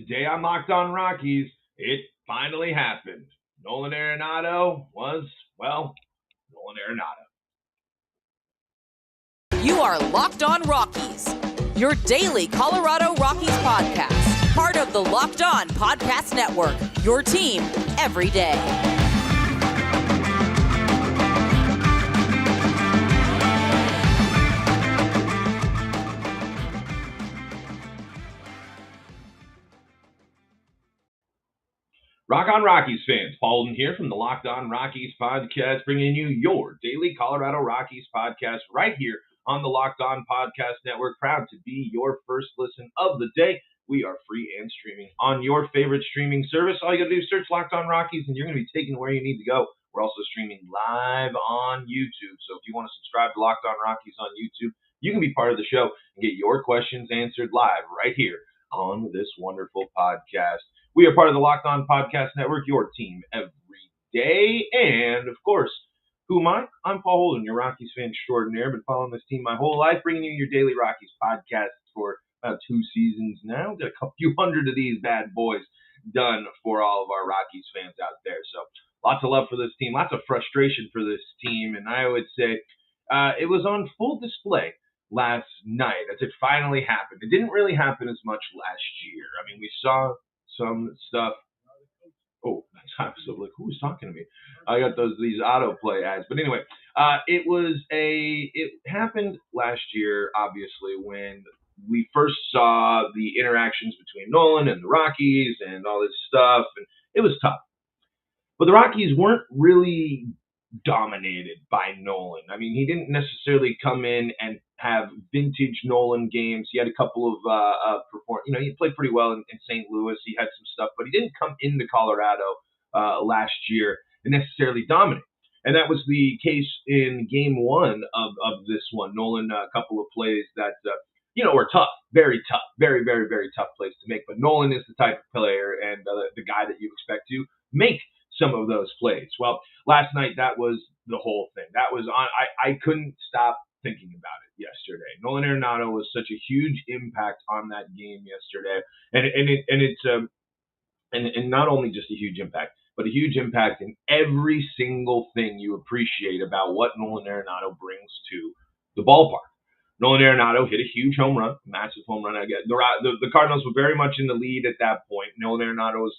Today on Locked On Rockies, it finally happened. Nolan Arenado was, well, Nolan Arenado. You are Locked On Rockies, your daily Colorado Rockies podcast. Part of the Locked On Podcast Network, your team every day. Rock on Rockies fans, Paul Holden here from the Locked On Rockies podcast, bringing you your daily Colorado Rockies podcast right here on the Locked On Podcast Network. Proud to be your first listen of the day. We are free and streaming on your favorite streaming service. All you got to do is search Locked On Rockies, and you're going to be taken where you need to go. We're also streaming live on YouTube. So if you want to subscribe to Locked On Rockies on YouTube, you can be part of the show and get your questions answered live right here on this wonderful podcast. We are part of the Locked On Podcast Network, your team every day. And, of course, who am I? I'm Paul Holden, your Rockies fan extraordinaire. Been following this team my whole life, bringing you your daily Rockies podcast for about 2 seasons now. Got a few hundred of these bad boys done for all of our Rockies fans out there. So lots of love for this team, lots of frustration for this team. And I would say it was on full display last night as it finally happened. It didn't really happen as much last year. I mean, we saw some stuff. Oh, I was like, who was talking to me? I got these autoplay ads. But anyway, it happened last year, obviously, when we first saw the interactions between Nolan and the Rockies and all this stuff, and it was tough. But the Rockies weren't really dominated by Nolan. I mean, he didn't necessarily come in and have vintage Nolan games. He had a couple of he played pretty well in St. Louis. He had some stuff, but he didn't come into Colorado last year and necessarily dominate. And that was the case in game one of this one. Nolan, a couple of plays that were tough, very tough, very, very, very tough plays to make. But Nolan is the type of player and the guy that you expect to make some of those plays. Well, last night, that was the whole thing. That was on. I couldn't stop thinking about it yesterday. Nolan Arenado was such a huge impact on that game yesterday, and not only just a huge impact, but a huge impact in every single thing you appreciate about what Nolan Arenado brings to the ballpark. Nolan Arenado hit a huge home run, massive home run. The Cardinals were very much in the lead at that point. Nolan Arenado was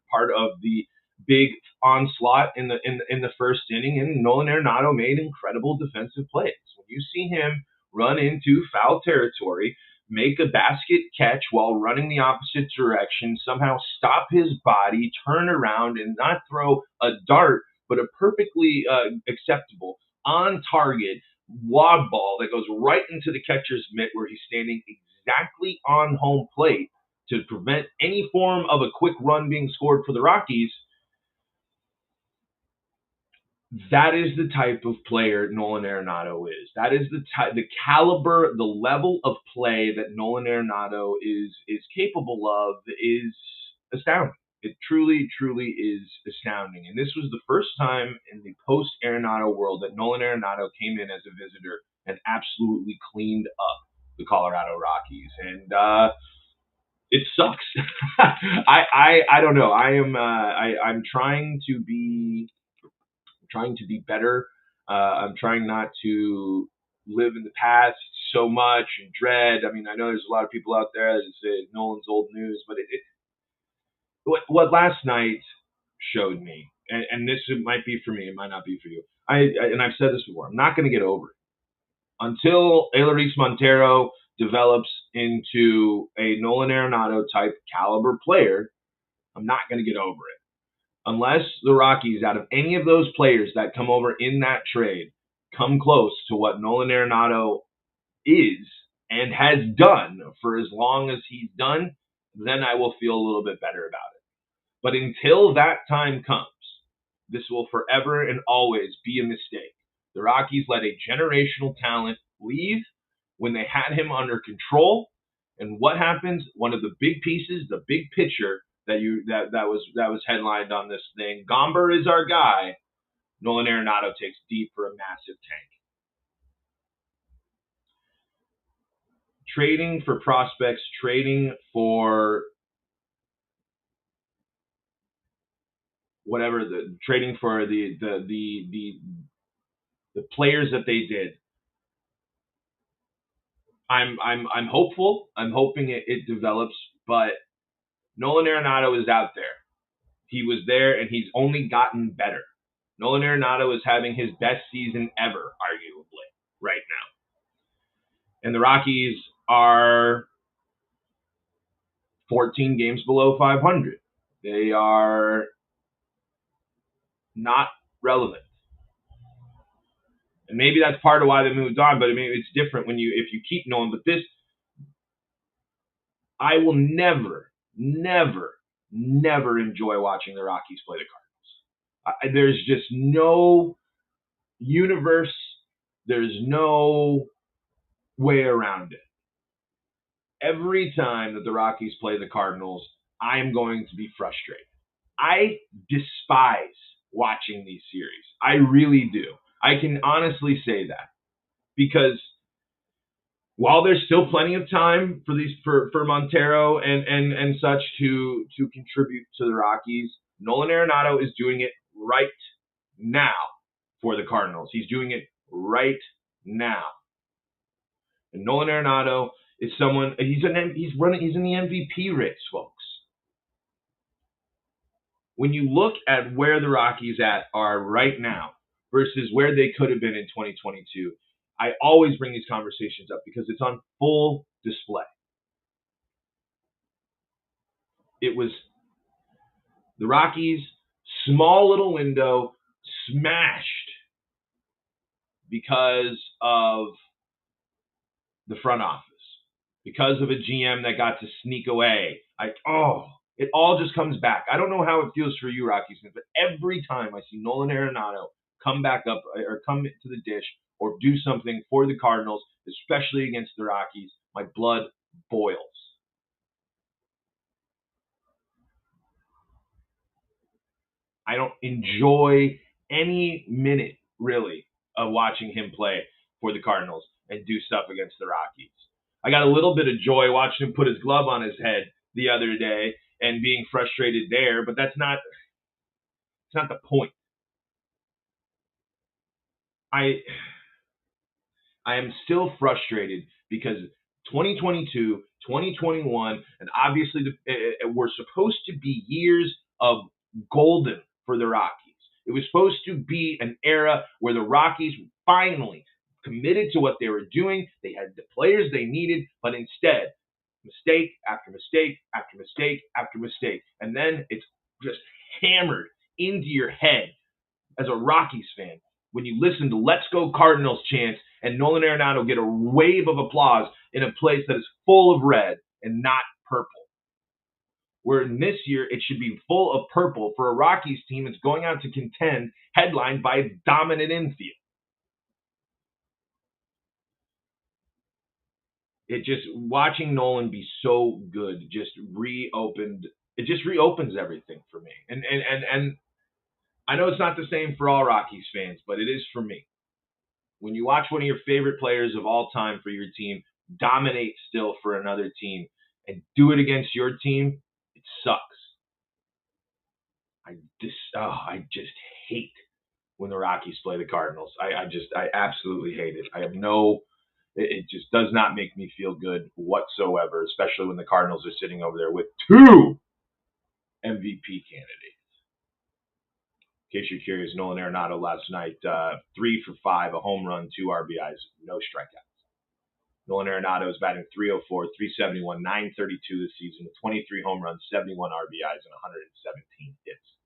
part of the big onslaught in the first inning, and Nolan Arenado made incredible defensive plays. When you see him run into foul territory, make a basket catch while running the opposite direction, somehow stop his body, turn around, and not throw a dart, but a perfectly acceptable, on-target wad ball that goes right into the catcher's mitt where he's standing exactly on home plate to prevent any form of a quick run being scored for the Rockies. That is the type of player Nolan Arenado is. That is the caliber, the level of play that Nolan Arenado is capable of is astounding. It truly, truly is astounding. And this was the first time in the post-Arenado world that Nolan Arenado came in as a visitor and absolutely cleaned up the Colorado Rockies. And it sucks. I don't know. I'm trying to be better. I'm trying not to live in the past so much and dread. I mean, I know there's a lot of people out there that say Nolan's old news, but what last night showed me, and this might be for me, it might not be for you. And I've said this before. I'm not going to get over it until Eleris Montero develops into a Nolan Arenado type caliber player. I'm not going to get over it. Unless the Rockies, out of any of those players that come over in that trade, come close to what Nolan Arenado is and has done for as long as he's done, then I will feel a little bit better about it. But until that time comes, this will forever and always be a mistake. The Rockies let a generational talent leave when they had him under control. And what happens? One of the big pieces, the big picture, that was headlined on this thing. Gomber is our guy. Nolan Arenado takes deep for a massive tank. Trading for prospects, trading for whatever, the trading for the players that they did. I'm hopeful. I'm hoping it develops, but Nolan Arenado is out there. He was there, and he's only gotten better. Nolan Arenado is having his best season ever, arguably, right now. And the Rockies are 14 games below 500. They are not relevant. And maybe that's part of why they moved on, but I mean, it's different if you keep Nolan. But this, I will never enjoy watching the Rockies play the Cardinals. There's just no universe. There's no way around it. Every time that the Rockies play the Cardinals, I am going to be frustrated. I despise watching these series. I really do. I can honestly say that, because while there's still plenty of time for Montero and such to contribute to the Rockies, Nolan Arenado is doing it right now for the Cardinals. He's doing it right now. And Nolan Arenado is someone, he's in the MVP race, folks. When you look at where the Rockies are right now versus where they could have been in 2022, I always bring these conversations up because it's on full display. It was the Rockies' small little window smashed because of the front office, because of a GM that got to sneak away. It all just comes back. I don't know how it feels for you, Rockies fans, but every time I see Nolan Arenado come back up or come to the dish or do something for the Cardinals, especially against the Rockies, my blood boils. I don't enjoy any minute, really, of watching him play for the Cardinals and do stuff against the Rockies. I got a little bit of joy watching him put his glove on his head the other day and being frustrated there, but it's not the point. I am still frustrated because 2022, 2021, and obviously were supposed to be years of golden for the Rockies. It was supposed to be an era where the Rockies finally committed to what they were doing. They had the players they needed, but instead, mistake after mistake after mistake after mistake. And then it's just hammered into your head as a Rockies fan when you listen to "Let's Go Cardinals" chants and Nolan Arenado get a wave of applause in a place that is full of red and not purple. Where in this year, it should be full of purple for a Rockies team that's going out to contend, headlined by a dominant infield. It just, watching Nolan be so good just reopens everything for me. And I know it's not the same for all Rockies fans, but it is for me. When you watch one of your favorite players of all time for your team dominate still for another team and do it against your team, it sucks. I just hate when the Rockies play the Cardinals. I absolutely hate it. It just does not make me feel good whatsoever, especially when the Cardinals are sitting over there with 2 MVP candidates. In case you're curious, Nolan Arenado last night, 3 for 5, a home run, 2 RBIs, no strikeouts. Nolan Arenado is batting .304, .371, .932 this season with 23 home runs, 71 RBIs, and 117 hits.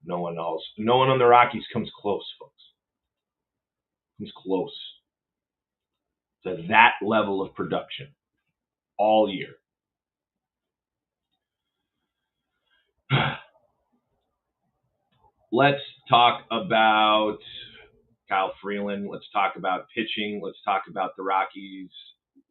No one on the Rockies comes close, folks. Comes close to that level of production all year. Let's talk about Kyle Freeland. Let's talk about pitching. Let's talk about the Rockies'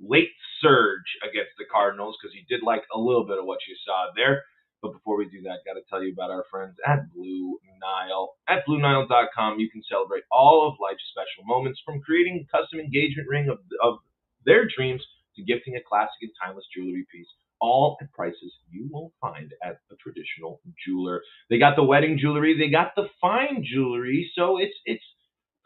late surge against the Cardinals, because you did like a little bit of what you saw there. But before we do that, got to tell you about our friends at Blue Nile. At BlueNile.com, you can celebrate all of life's special moments, from creating a custom engagement ring of their dreams to gifting a classic and timeless jewelry piece all at prices you won't find at a traditional jeweler. They got the wedding jewelry, they got the fine jewelry, so it's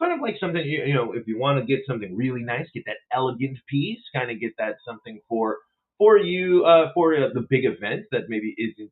kind of like something, if you want to get something really nice, get that elegant piece, kind of get that something for you for the big event that maybe isn't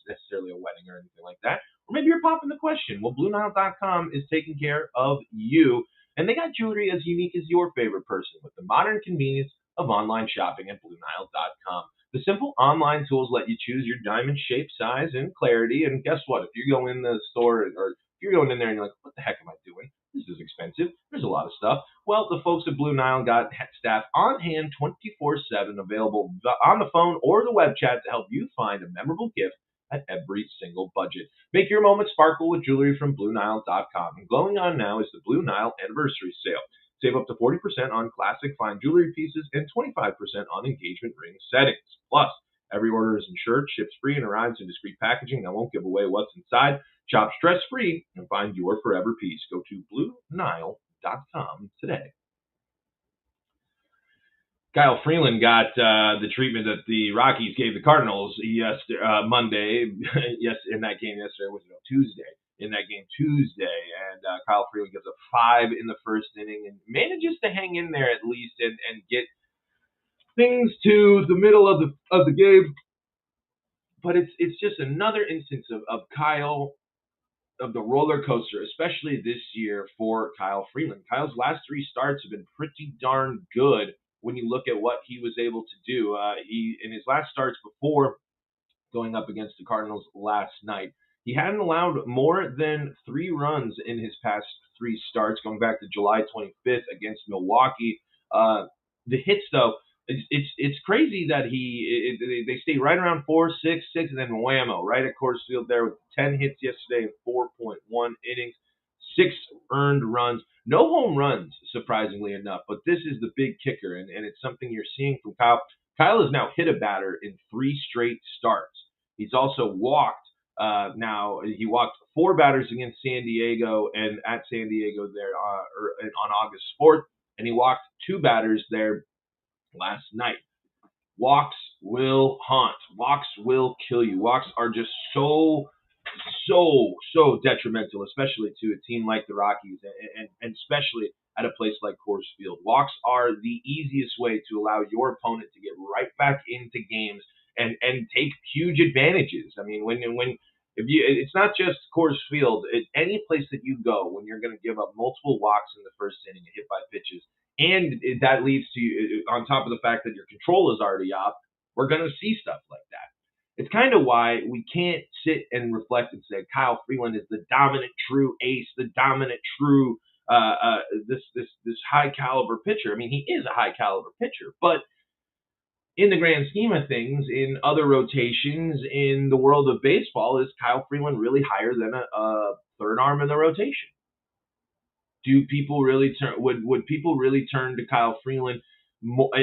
necessarily a wedding or anything like that. Or maybe you're popping the question. Well, BlueNile.com is taking care of you. And they got jewelry as unique as your favorite person with the modern convenience of online shopping at BlueNile.com. The simple online tools let you choose your diamond shape, size, and clarity. And guess what? If you go in the store or if you're going in there and you're like, what the heck am I doing? This is expensive. There's a lot of stuff. Well, the folks at Blue Nile got staff on hand 24/7 available on the phone or the web chat to help you find a memorable gift at every single budget. Make your moment sparkle with jewelry from BlueNile.com. And going on now is the Blue Nile Anniversary Sale. Save up to 40% on classic fine jewelry pieces and 25% on engagement ring settings. Plus, every order is insured, ships free, and arrives in discreet packaging that won't give away what's inside. Shop stress-free and find your forever piece. Go to BlueNile.com today. Kyle Freeland got the treatment that the Rockies gave the Cardinals Monday. Yes, in that game yesterday, was it Tuesday? In that game Tuesday, and Kyle Freeland gives a 5 in the first inning and manages to hang in there at least and get things to the middle of the game. But it's just another instance of Kyle, of the roller coaster, especially this year for Kyle Freeland. Kyle's last 3 starts have been pretty darn good when you look at what he was able to do. He in his last starts before going up against the Cardinals last night, he hadn't allowed more than 3 runs in his past 3 starts, going back to July 25th against Milwaukee. The hits, though, it's crazy that they stay right around 4, 6, and then whammo, right at Coors Field there with 10 hits yesterday in 4.1 innings, 6 earned runs, no home runs, surprisingly enough. But this is the big kicker, and it's something you're seeing from Kyle. Kyle has now hit a batter in 3 straight starts. He's also walked. Now he walked 4 batters against San Diego and at San Diego there on August 4th, and he walked 2 batters there last night. Walks will haunt. Walks will kill you. Walks are just so detrimental, especially to a team like the Rockies, and especially at a place like Coors Field. Walks are the easiest way to allow your opponent to get right back into games and take huge advantages. I mean, it's not just Coors Field. Any place that you go, when you're going to give up multiple walks in the first inning and hit by pitches, and that leads to, on top of the fact that your control is already off, we're going to see stuff like that. It's kind of why we can't sit and reflect and say Kyle Freeland is the dominant true ace, the dominant true this high caliber pitcher. I mean, he is a high caliber pitcher, but in the grand scheme of things, in other rotations in the world of baseball, is Kyle Freeland really higher than a third arm in the rotation? Do people really would people really turn to Kyle Freeland at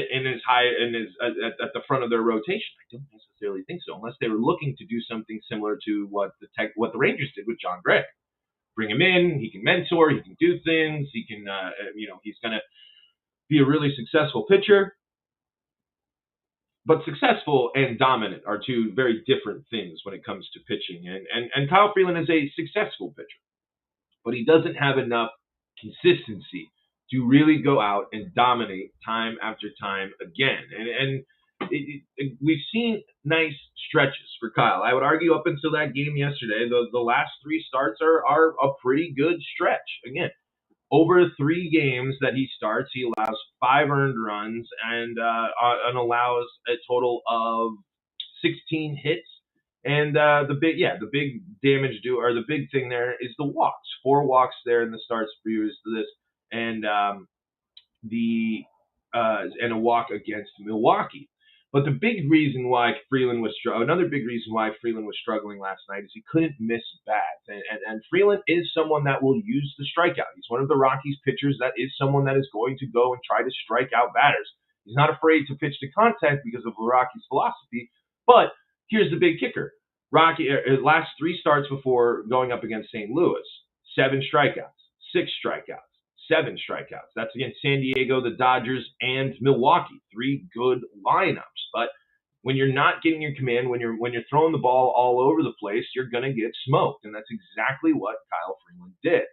the front of their rotation? I don't necessarily think so, unless they were looking to do something similar to what the Rangers did with John Gray. Bring him in, he can mentor, he can do things, he can he's going to be a really successful pitcher. But successful and dominant are 2 very different things when it comes to pitching. And Kyle Freeland is a successful pitcher, but he doesn't have enough consistency to really go out and dominate time after time again. And we've seen nice stretches for Kyle. I would argue up until that game yesterday, the last 3 starts are a pretty good stretch. Again, over 3 games that he starts, he allows 5 earned runs and allows a total of 16 hits. And the big damage the big thing there is the walks. 4 walks there in the starts previous to this, and a walk against Milwaukee. But the big reason why another big reason why Freeland was struggling last night is he couldn't miss bats. And Freeland is someone that will use the strikeout. He's one of the Rockies pitchers that is someone that is going to go and try to strike out batters. He's not afraid to pitch to contact because of the Rockies' philosophy. But here's the big kicker. His last 3 starts before going up against St. Louis, 7 strikeouts, 6 strikeouts, 7 strikeouts. That's against San Diego, the Dodgers, and Milwaukee. 3 good lineups. But When you're not getting your command, when you're throwing the ball all over the place, you're going to get smoked. And that's exactly what Kyle Freeland did.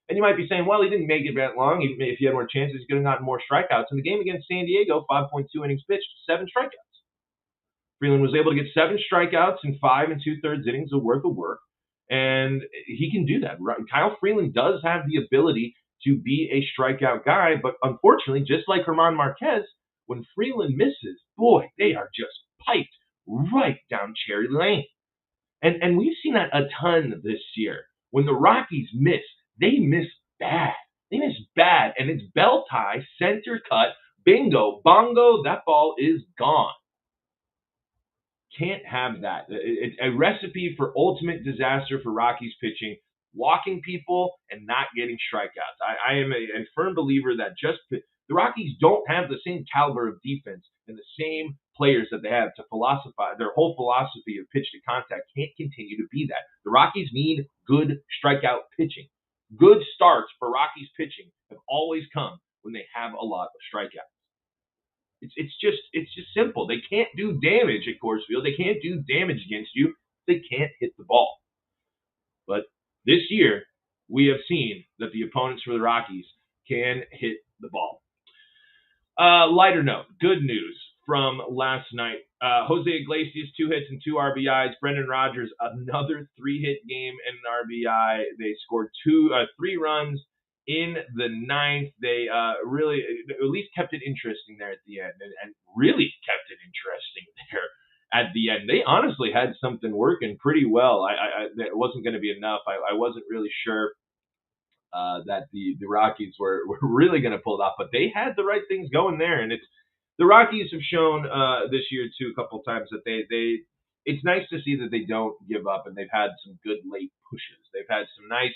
And you might be saying, well, he didn't make it that long. If he had more chances, he could have gotten more strikeouts. In the game against San Diego, 5.2 innings pitched, 7 strikeouts. Freeland was able to get 7 strikeouts in 5 2/3 innings worth of work. And he can do that. Kyle Freeland does have the ability to be a strikeout guy, but unfortunately, just like German Marquez, when Freeland misses, boy, they are just piped right down cherry lane. And we've seen that a ton this year. When the Rockies miss, they miss bad. They miss bad, and it's bell tie, center cut, bingo, bongo, that ball is gone. Can't have that. It's a recipe for ultimate disaster for Rockies pitching, walking people and not getting strikeouts. I am a firm believer that the Rockies don't have the same caliber of defense and the same players that they have to philosophize. Their whole philosophy of pitch to contact can't continue to be that. The Rockies need good strikeout pitching. Good starts for Rockies pitching have always come when they have a lot of strikeouts. It's just simple. They can't do damage at Coors Field. They can't do damage against you. They can't hit the ball. But this year, we have seen that the opponents for the Rockies can hit the ball. Lighter note, good news from last night. Jose Iglesias, 2 hits and 2 RBIs. Brendan Rodgers, another 3-hit game and an RBI. They scored 3 runs in the 9th. They really at least kept it interesting there at the end, and really kept it interesting there at the end. They honestly had something working pretty well. It wasn't going to be enough. I wasn't really sure that the Rockies were really going to pull it off, but they had the right things going there. And the Rockies have shown this year too a couple times that it's nice to see that they don't give up, and they've had some good late pushes. They've had some nice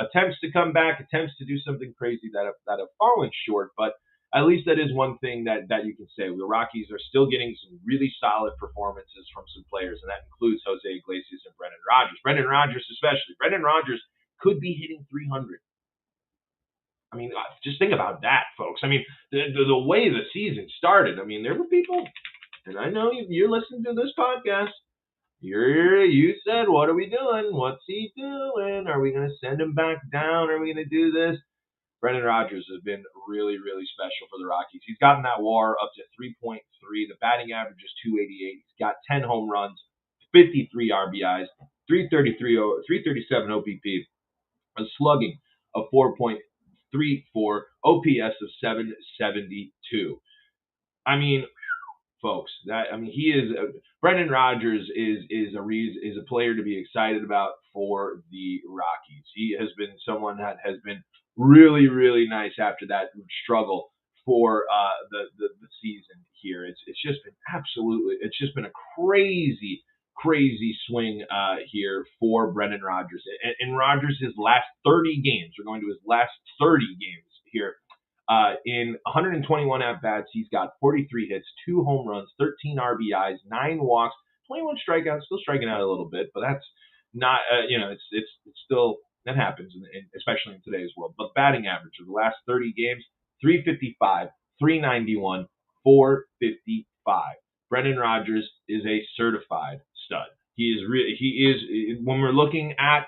attempts to come back, attempts to do something crazy that have fallen short. But at least that is one thing that you can say. The Rockies are still getting some really solid performances from some players, and that includes Jose Iglesias and Brendan Rodgers. Brendan Rodgers especially. Brendan Rodgers could be hitting 300. I mean, just think about that, folks. I mean, the way the season started, I mean, there were people, and I know you're listening to this podcast, you said, what are we doing? What's he doing? Are we going to send him back down? Are we going to do this? Brendan Rodgers has been really, really special for the Rockies. He's gotten that WAR up to 3.3. The batting average is 288. He's got 10 home runs, 53 RBIs, 337 OPP, a slugging of 4.34, OPS of 772. I mean, folks, Brendan Rodgers is a player to be excited about for the Rockies. He has been someone that has been really, really nice after that struggle for the season here. It's just been a crazy swing here for Brendan Rodgers. And Rodgers, his last 30 games, we're going to his last 30 games here. In 121 at-bats, he's got 43 hits, 2 home runs, 13 RBIs, 9 walks, 21 strikeouts, still striking out a little bit, but that's not, it's still, that happens, especially in today's world. But batting average of the last 30 games, 355, 391, 455. Brendan Rodgers is a certified stud. He is, when we're looking at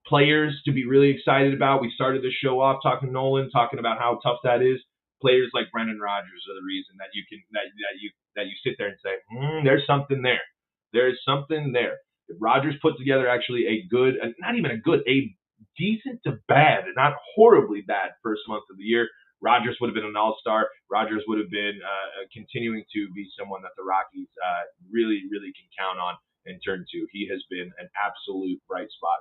players to be really excited about, we started the show off talking about how tough that is. Players like Brendan Rodgers are the reason that you sit there and say, there's something there. There's something there. If Rodgers put together actually a decent to bad, not horribly bad first month of the year, Rodgers would have been an all-star. Rodgers would have been continuing to be someone that the Rockies really, really can count on and turn to. He has been an absolute bright spot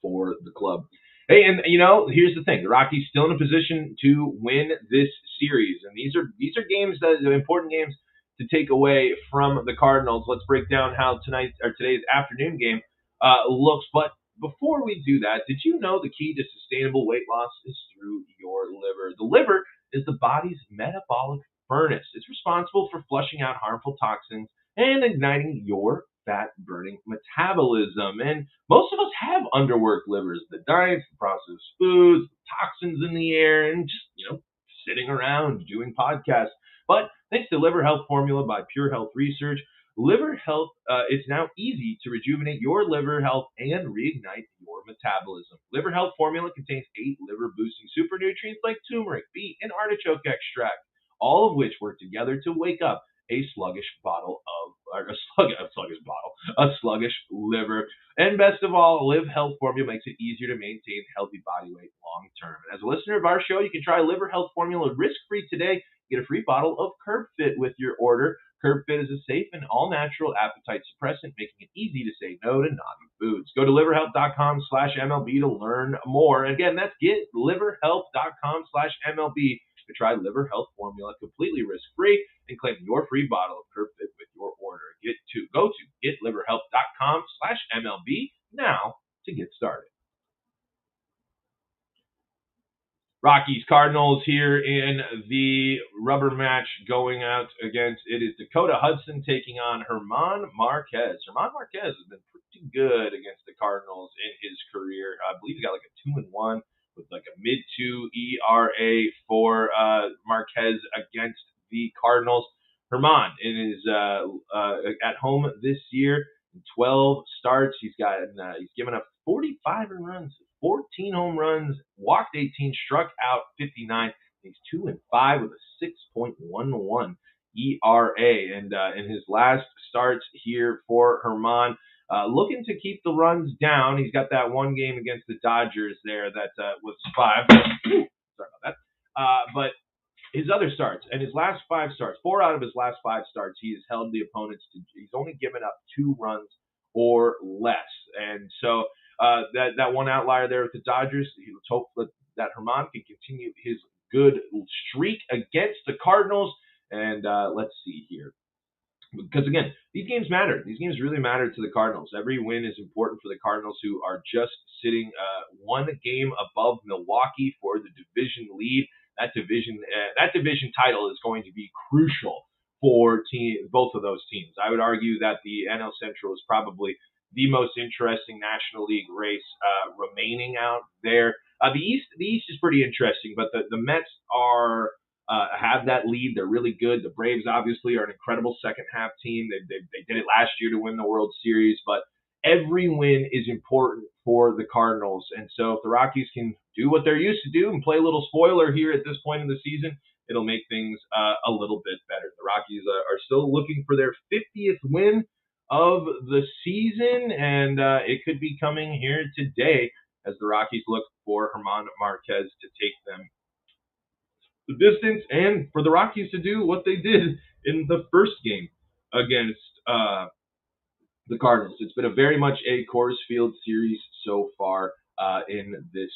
for the club. Hey, and here's the thing: the Rockies still in a position to win this series, and these are games that are important games to take away from the Cardinals. Let's break down how today's afternoon game looks. But before we do that, did you know the key to sustainable weight loss is through your liver? The liver is the body's metabolic furnace. It's responsible for flushing out harmful toxins and igniting your fat-burning metabolism. And most of us have underworked livers. The diets, the processed foods, the toxins in the air, and just, sitting around doing podcasts. But Thanks to Liver Health Formula by Pure Health Research, Liver Health, it's now easy to rejuvenate your liver health and reignite your metabolism. Liver Health Formula contains 8 liver-boosting super nutrients like turmeric, beet, and artichoke extract, all of which work together to wake up a sluggish liver. And best of all, Live Health Formula makes it easier to maintain healthy body weight long term. And as a listener of our show, you can try Liver Health Formula risk-free today. Get a free bottle of Curb Fit with your order. Curb Fit is a safe and all-natural appetite suppressant, making it easy to say no to naughty foods. Go to liverhealth.com/MLB to learn more. And again, that's liverhealth.com/MLB to try Liver Health Formula completely risk-free and claim your free bottle of Curb Fit with your order. Go to getliverhealth.com/MLB now to get started. Rockies Cardinals here in the rubber match going out against, it is Dakota Hudson taking on German Marquez. German Marquez has been pretty good against the Cardinals in his career. I believe he got like a 2-1 with like a mid-2 ERA for Marquez against the Cardinals. German is at home this year. 12 starts. He's given up 45 runs, 14 home runs, walked 18, struck out 59. He's 2-5 with a 6.11 ERA. And in his last starts here for German, looking to keep the runs down. He's got that one game against the Dodgers there that was 5. Sorry about that. But his other starts and his last 5 starts, 4 out of his last 5 starts, he has held the opponents to, he's only given up 2 runs or less. And so that one outlier there with the Dodgers, let's hope that German can continue his good streak against the Cardinals. And let's see here. Because, again, these games matter. These games really matter to the Cardinals. Every win is important for the Cardinals, who are just sitting 1 game above Milwaukee for the division lead. That division title is going to be crucial for both of those teams. I would argue that the NL Central is probably the most interesting National League race remaining out there. The East is pretty interesting, but the Mets have that lead. They're really good. The Braves obviously are an incredible second half team. They did it last year to win the World Series, but every win is important for the Cardinals. And so if the Rockies can do what they're used to do and play a little spoiler here at this point in the season, it'll make things a little bit better. The Rockies are still looking for their 50th win of the season, and it could be coming here today as the Rockies look for German Marquez to take them the distance, and for the Rockies to do what they did in the first game against the Cardinals. It's been a very much a Coors Field series so far in this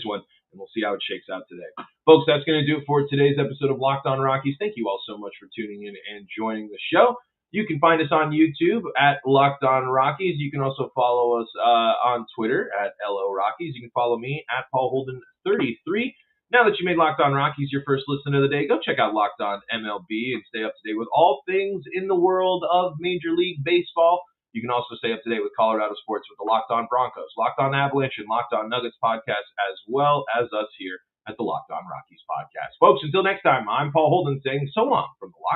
one, and we'll see how it shakes out today. Folks, that's going to do it for today's episode of Locked On Rockies. Thank you all so much for tuning in and joining the show. You can find us on YouTube at Locked On Rockies. You can also follow us on Twitter at LO Rockies. You can follow me at Paul Holden 33. Now that you made Locked On Rockies your first listen of the day, go check out Locked On MLB and stay up to date with all things in the world of Major League Baseball. You can also stay up to date with Colorado sports with the Locked On Broncos, Locked On Avalanche, and Locked On Nuggets podcast, as well as us here at the Locked On Rockies podcast. Folks, until next time, I'm Paul Holden saying so long from the Locked On